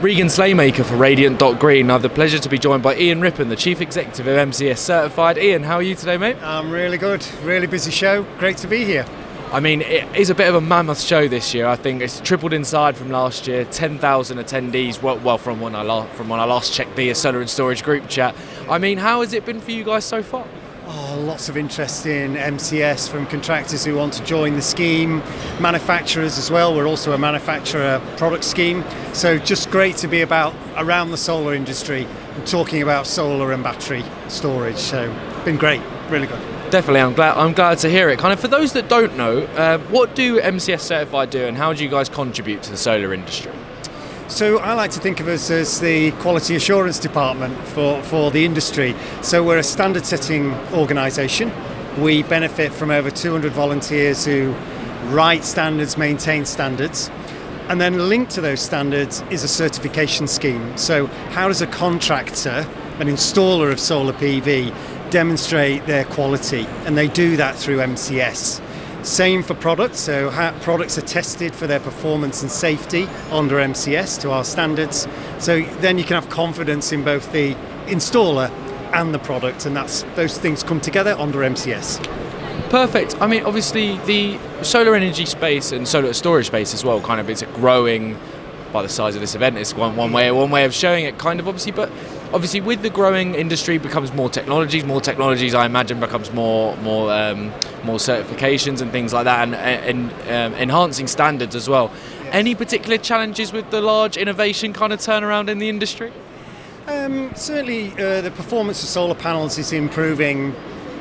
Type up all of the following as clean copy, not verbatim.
Regan Slaymaker for Radiant.Green. I have the pleasure to be joined by Ian Rippin, the Chief Executive of MCS Certified. Ian, how are you today, mate? I'm really good. Really busy show. Great to be here. I mean, it is a bit of a mammoth show this year. I think it's tripled inside from last year. 10,000 attendees. Well, from when I last checked the Solar and Storage group chat. I mean, how has it been for you guys so far? Lots of interest in MCS from contractors who want to join the scheme, manufacturers as well. We're also a manufacturer product scheme, so just great to be around the solar industry and talking about solar and battery storage. So been great, really good. Definitely, I'm glad to hear it. Kind of for those that don't know, what do MCS Certified do, and how do you guys contribute to the solar industry? So I like to think of us as the quality assurance department for the industry. So we're a standard setting organisation. We benefit from over 200 volunteers who write standards, maintain standards. And then linked to those standards is a certification scheme. So how does a contractor, an installer of solar PV, demonstrate their quality? And they do that through MCS. Same for products, so products are tested for their performance and safety under MCS to our standards. So then you can have confidence in both the installer and the product, and those things come together under MCS. Perfect. I mean, obviously the solar energy space and solar storage space as well, kind of, it's a growing, by the size of this event, it's one way of showing it, kind of, obviously, but obviously with the growing industry becomes more technologies I imagine becomes more certifications and things like that, and enhancing standards as well. Any particular challenges with the large innovation kind of turnaround in the industry? Certainly the performance of solar panels is improving,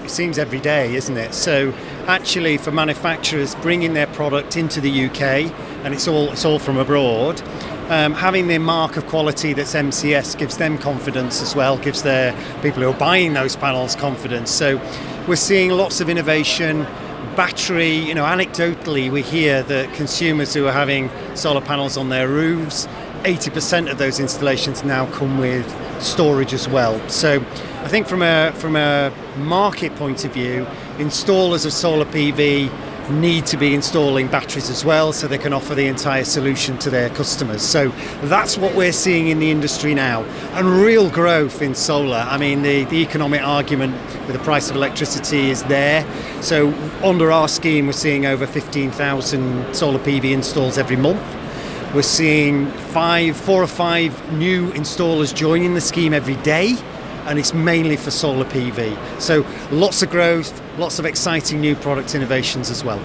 it seems, every day, isn't it? So actually for manufacturers bringing their product into the UK, and it's all from abroad, having their mark of quality that's MCS gives them confidence as well, gives their people who are buying those panels confidence. So we're seeing lots of innovation. Battery, anecdotally we hear that consumers who are having solar panels on their roofs, 80% of those installations now come with storage as well. So I think from a market point of view, installers of solar PV need to be installing batteries as well, so they can offer the entire solution to their customers. So that's what we're seeing in the industry now, and real growth in solar. I mean, the economic argument with the price of electricity is there. So under our scheme, we're seeing over 15,000 solar PV installs every month. We're seeing 4 or 5 new installers joining the scheme every day, and it's mainly for solar PV. So lots of growth, lots of exciting new product innovations as well.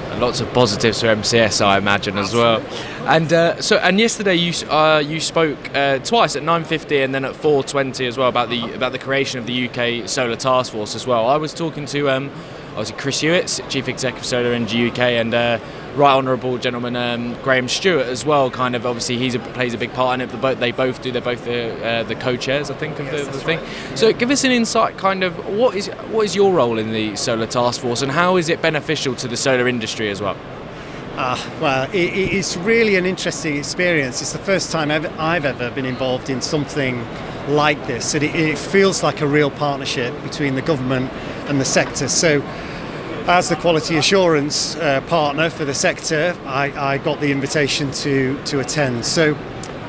And lots of positives for MCS, I imagine, as well. And and yesterday you spoke twice at 9:50 and then at 4:20 as well about the creation of the UK Solar Taskforce as well. I was talking to obviously Chris Hewitt, Chief Executive Solar Energy UK, and Right Honourable Gentleman Graham Stewart as well. Kind of, obviously he plays a big part in it. They're both the co-chairs, I think, of the thing. Right. So give us an insight. Kind of, what is your role in the Solar Task Force, and how is it beneficial to the solar industry as well? Well, it's really an interesting experience. It's the first time I've ever been involved in something like this. It feels like a real partnership between the government and the sector. So as the quality assurance partner for the sector, I got the invitation to attend. So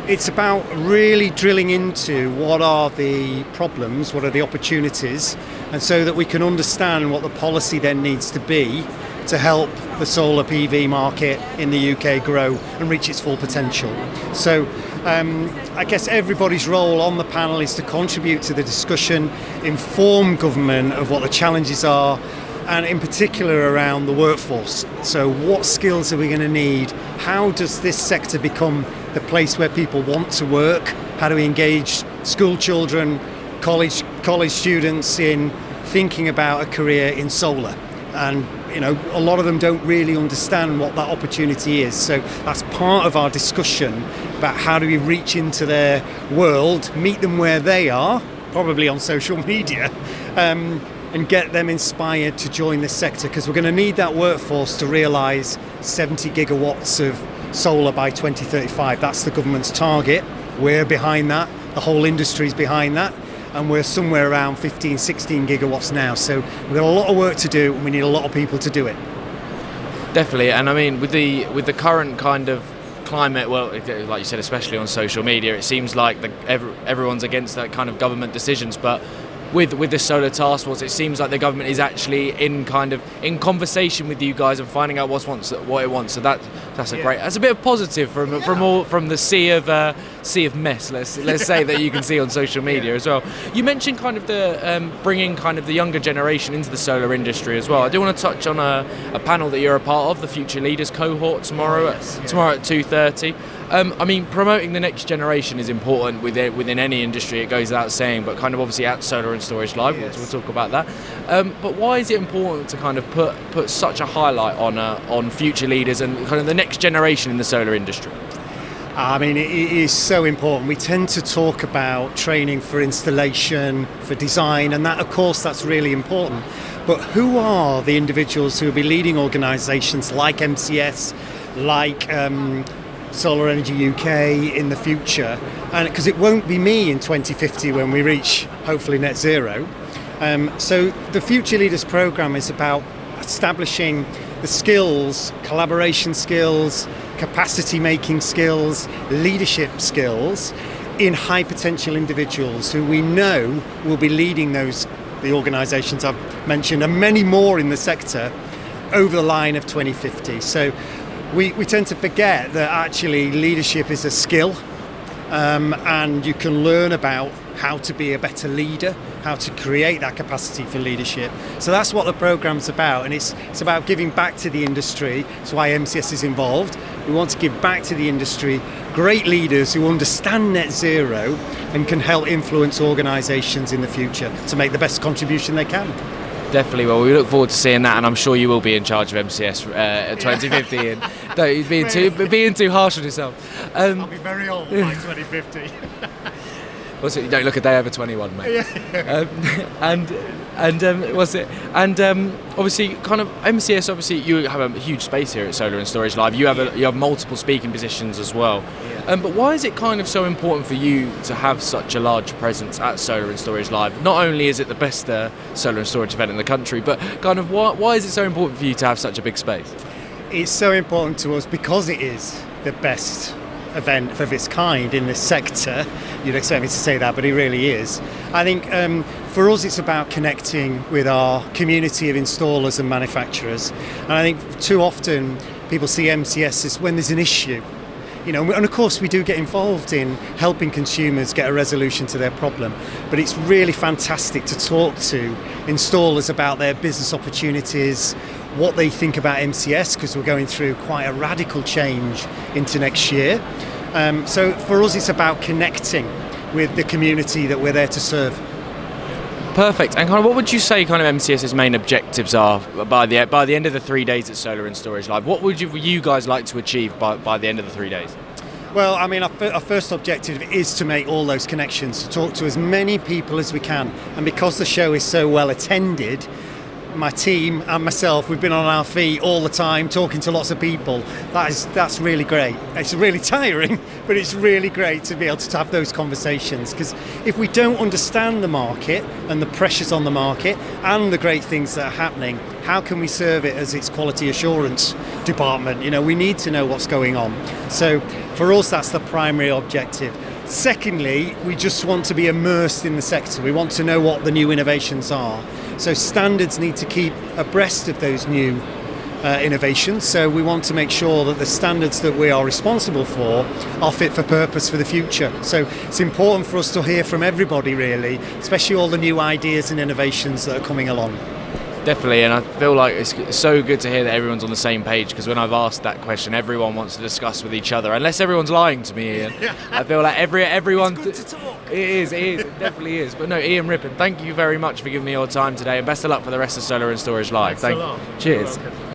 it's about really drilling into what are the problems, what are the opportunities, and so that we can understand what the policy then needs to be to help the solar PV market in the UK grow and reach its full potential. So I guess everybody's role on the panel is to contribute to the discussion, inform government of what the challenges are, and in particular around the workforce. So what skills are we going to need? How does this sector become the place where people want to work? How do we engage school children, college students in thinking about a career in solar? And a lot of them don't really understand what that opportunity is. So that's part of our discussion about how do we reach into their world, meet them where they are, probably on social media, and get them inspired to join this sector, because we're going to need that workforce to realise 70 gigawatts of solar by 2035. That's the government's target. We're behind that. The whole industry's behind that. And we're somewhere around 15, 16 gigawatts now. So we've got a lot of work to do, and we need a lot of people to do it. Definitely, and I mean with the current kind of climate, well, like you said, especially on social media, it seems like everyone's against that kind of government decisions, but with this solar task force, it seems like the government is actually in conversation with you guys and finding out what it wants. So that's a bit of positive from the sea of mess. Let's say that you can see on social media as well. You mentioned kind of the bringing kind of the younger generation into the solar industry as well. I do want to touch on a panel that you're a part of, the Future Leaders cohort tomorrow at 2:30. I mean, promoting the next generation is important within any industry, it goes without saying, but kind of obviously at Solar and Storage Live, we'll talk about that. But why is it important to kind of put such a highlight on future leaders and kind of the next generation in the solar industry? I mean, it is so important. We tend to talk about training for installation, for design, and that, of course, that's really important. But who are the individuals who will be leading organisations like MCS, like Solar Energy UK in the future? And because it won't be me in 2050 when we reach, hopefully, net zero. So the Future Leaders programme is about establishing the skills, collaboration skills, capacity making skills, leadership skills in high potential individuals who we know will be leading the organisations I've mentioned and many more in the sector over the line of 2050. So we tend to forget that actually leadership is a skill, and you can learn about how to be a better leader, how to create that capacity for leadership. So that's what the programme's about, and it's about giving back to the industry. That's why MCS is involved. We want to give back to the industry great leaders who understand net zero and can help influence organisations in the future to make the best contribution they can. Definitely. Well, we look forward to seeing that, and I'm sure you will be in charge of MCS at 2050. And don't being too harsh on yourself. I'll be very old by 2050. What's it? You don't look a day over 21, mate. Obviously, kind of MCS. Obviously, you have a huge space here at Solar and Storage Live. You have multiple speaking positions as well. But why is it kind of so important for you to have such a large presence at Solar and Storage Live? Not only is it the best solar and storage event in the country, but kind of why is it so important for you to have such a big space? It's so important to us because it is the best event of its kind in this sector. You'd expect me to say that, but it really is. I think for us it's about connecting with our community of installers and manufacturers, and I think too often people see MCS as when there's an issue, and of course we do get involved in helping consumers get a resolution to their problem, but it's really fantastic to talk to installers about their business opportunities, what they think about MCS, because we're going through quite a radical change into next year. So for us it's about connecting with the community that we're there to serve. Perfect. And kind of what would you say kind of MCS's main objectives are by the end of the 3 days at Solar and Storage Live? What would you guys like to achieve by the end of the 3 days? Well, I mean, our first objective is to make all those connections, to talk to as many people as we can. And because the show is so well attended, my team and myself, we've been on our feet all the time talking to lots of people. That's really great. It's really tiring, but it's really great to be able to have those conversations, because if we don't understand the market and the pressures on the market and the great things that are happening, how can we serve it as its quality assurance department? We need to know what's going on. So for us, that's the primary objective. Secondly, we just want to be immersed in the sector. We want to know what the new innovations are. So standards need to keep abreast of those new innovations. So we want to make sure that the standards that we are responsible for are fit for purpose for the future. So it's important for us to hear from everybody, really, especially all the new ideas and innovations that are coming along. Definitely, and I feel like it's so good to hear that everyone's on the same page, because when I've asked that question, everyone wants to discuss with each other, unless everyone's lying to me, Ian. I feel like everyone... It's good to talk. It definitely is. But no, Ian Rippin, thank you very much for giving me your time today, and best of luck for the rest of Solar and Storage Live. Thanks a lot. Cheers.